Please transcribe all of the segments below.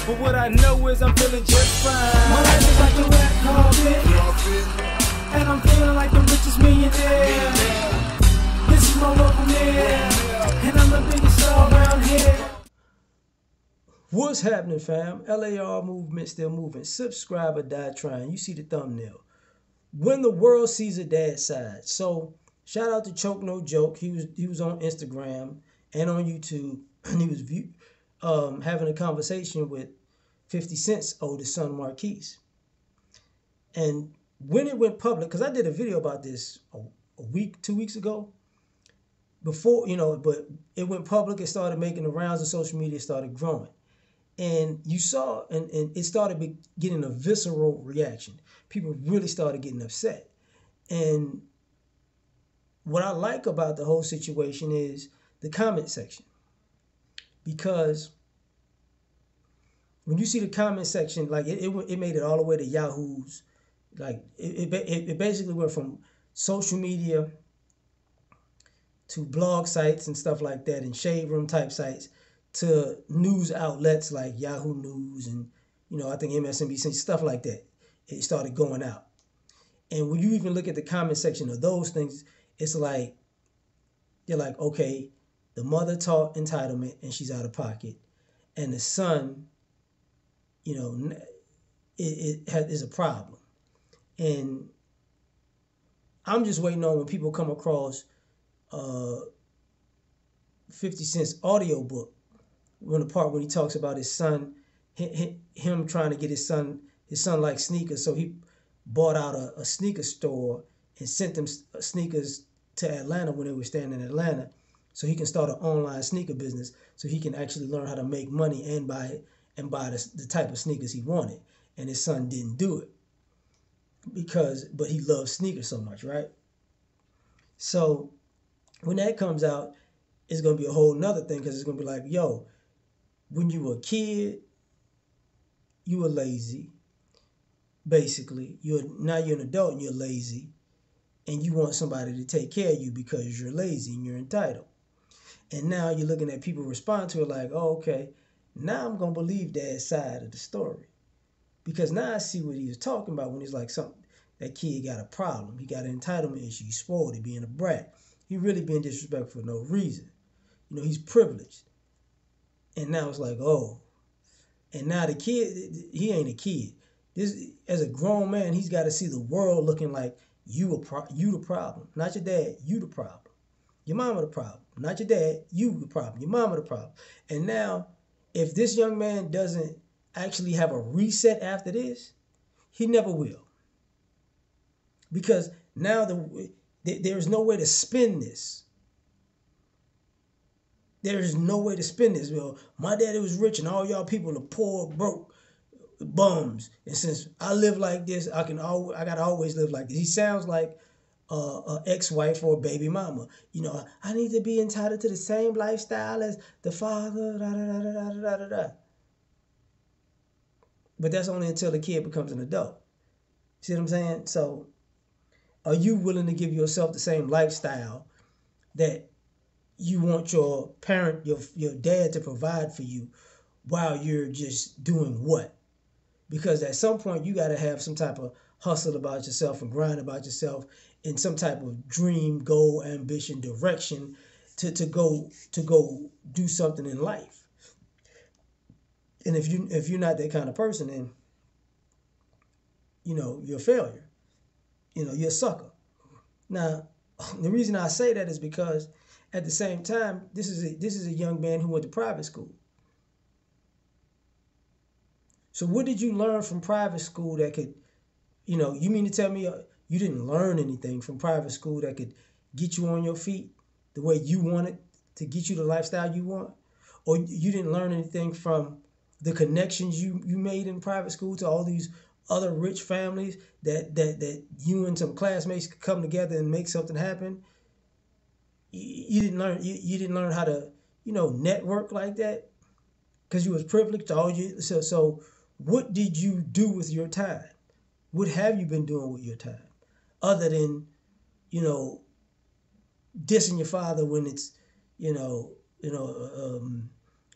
But what I know is I'm feeling just fine. My life is like a red carpet, and I'm feeling like the richest millionaire. This is my local mayor, and I'm the biggest star around here. What's happening, fam? L.A.R. movement still moving. Subscribe or die trying. You see the thumbnail. When the world sees a dad side. So shout out to Choke No Joke. He was on Instagram and on YouTube, and he was having a conversation with 50 Cent's oldest son, Marquise. And when it went public, because I did a video about this a week, 2 weeks ago, before, but it went public, it started making the rounds of social media, started growing. And you saw, and it started getting a visceral reaction. People really started getting upset. And what I like about the whole situation is the comment section. Because when you see the comment section, like it made it all the way to Yahoo's. Like it basically went from social media to blog sites and stuff like that, and shade room type sites, to news outlets like Yahoo News and, I think MSNBC, stuff like that. It started going out. And when you even look at the comment section of those things, it's like, they're like, okay, the mother taught entitlement and she's out of pocket. And the son, it is a problem. And I'm just waiting on when people come across 50 Cent's audio book, when the part when he talks about his son, him trying to get his son likes sneakers, so he bought out a sneaker store and sent them sneakers to Atlanta when they were staying in Atlanta, so he can start an online sneaker business, so he can actually learn how to make money and buy the type of sneakers he wanted. And his son didn't do it but he loves sneakers so much, right? So when that comes out, it's gonna be a whole nother thing, because it's gonna be like, yo, when you were a kid, you were lazy. Basically, now you're an adult and you're lazy, and you want somebody to take care of you because you're lazy and you're entitled. And now you're looking at people respond to it like, oh, okay, now I'm gonna believe Dad's side of the story, because now I see what he was talking about when he's like, that kid got a problem. He got an entitlement issue. He's spoiled. He being a brat. He really being disrespectful for no reason. He's privileged. And now it's like, oh. And now the kid, he ain't a kid. As a grown man, he's got to see the world looking like you the problem. Not your dad, you the problem. Your mama the problem. Not your dad, you the problem. Your mama the problem. And now, if this young man doesn't actually have a reset after this, he never will. Because now there's no way to spin this. There's no way to spin this. Well, my daddy was rich and all y'all people are poor, broke bums. And since I live like this, I gotta always live like this. He sounds like an ex-wife or a baby mama. I need to be entitled to the same lifestyle as the father. Da, da, da, da, da, da, da. But that's only until the kid becomes an adult. See what I'm saying? So, are you willing to give yourself the same lifestyle that you want your parent, your dad, to provide for you, while you're just doing what? Because at some point you got to have some type of hustle about yourself and grind about yourself, in some type of dream, goal, ambition, direction to go do something in life. And if you're not that kind of person, then you're a failure. You're a sucker. Now, the reason I say that is because at the same time, this is a young man who went to private school. So what did you learn from private school that could, you mean to tell me you didn't learn anything from private school that could get you on your feet the way you want it, to get you the lifestyle you want? Or you didn't learn anything from the connections you made in private school to all these other rich families that you and some classmates could come together and make something happen? You didn't learn how to network like that, because you was privileged. So what did you do with your time? What have you been doing with your time, other than dissing your father when it's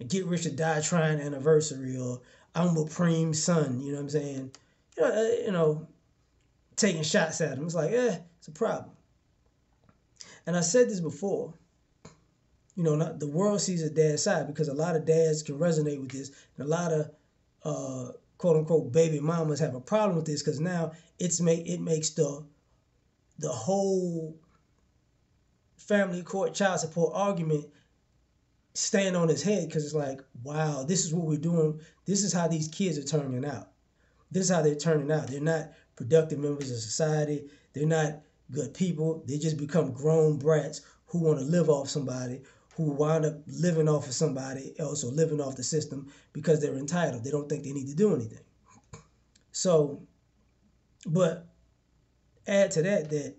get rich or die trying anniversary, or I'm a preem son, you know what I'm saying? You know, taking shots at him. It's like, it's a problem. And I said this before, you know, not, the world sees a dad's side because a lot of dads can resonate with this, and a lot of quote unquote baby mamas have a problem with this because now it makes the whole family court child support argument stand on his head because it's like, wow, this is what we're doing. This is how these kids are turning out. This is how they're turning out. They're not productive members of society. They're not good people. They just become grown brats who want to live off somebody, who wind up living off of somebody else or living off the system because they're entitled. They don't think they need to do anything. So, but add to that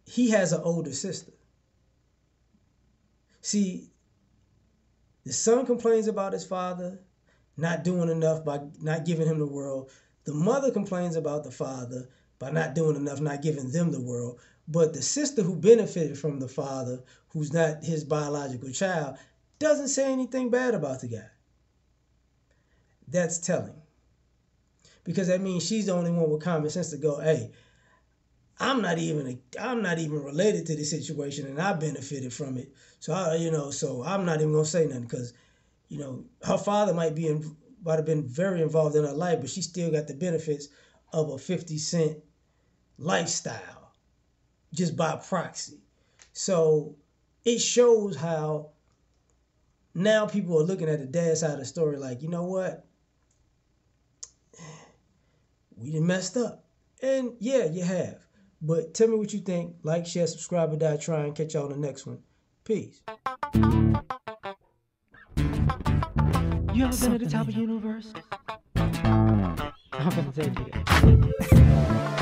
he has an older sister. See, the son complains about his father not doing enough by not giving him the world. The mother complains about the father by not doing enough, not giving them the world. But the sister who benefited from the father, who's not his biological child, doesn't say anything bad about the guy. That's telling. Because that means she's the only one with common sense to go, hey, I'm not even related to this situation, and I benefited from it. So I'm not even gonna say nothing because, you know, her father might have been very involved in her life, but she still got the benefits of a 50 Cent lifestyle just by proxy. So it shows how now people are looking at the dad side of the story like, you know what? We done messed up. And yeah, you have. But tell me what you think. Like, share, subscribe, or die trying. Catch y'all on the next one. Peace. You ever been at the top of the universe? I'm gonna tell you that.